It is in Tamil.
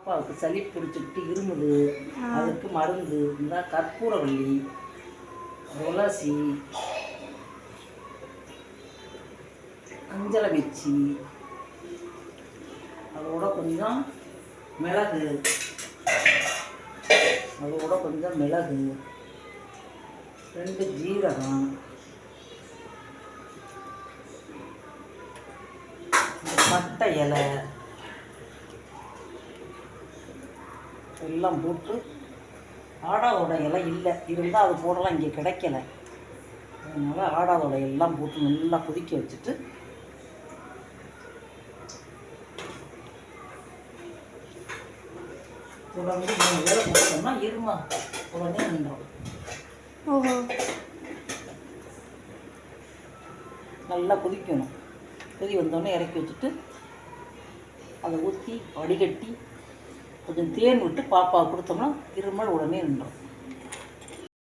பாப்பாவுக்கு சளி பிடிச்சிக்கிட்டு இருமுது, அதுக்கு மருந்து இந்த கற்பூரவள்ளி, துளசி, அஞ்சலை வச்சு அதோட கொஞ்சம் மிளகு, அதோட கொஞ்சம் மிளகு, 2 ஜீரகம், பட்டை இலை எல்லாம் போட்டு, ஆடாதோட இலை இல்லை, இருந்தால் அது போடலாம், இங்கே கிடைக்கல. அதனால் ஆடாதோட எல்லாம் போட்டு நல்லா கொதிக்க வச்சுட்டு தொடர்ந்து 3 வேளை போட்டோம்னா இருமா உடனே நின்றோம். நல்லா கொதிக்கணும். கொதி வந்தோடனே இறக்கி வச்சுட்டு அதை ஊற்றி வடிகட்டி கொஞ்சம் தேன் விட்டு பாப்பாவை கொடுத்தோம்னா இருமல் உடனே நின்றோம்.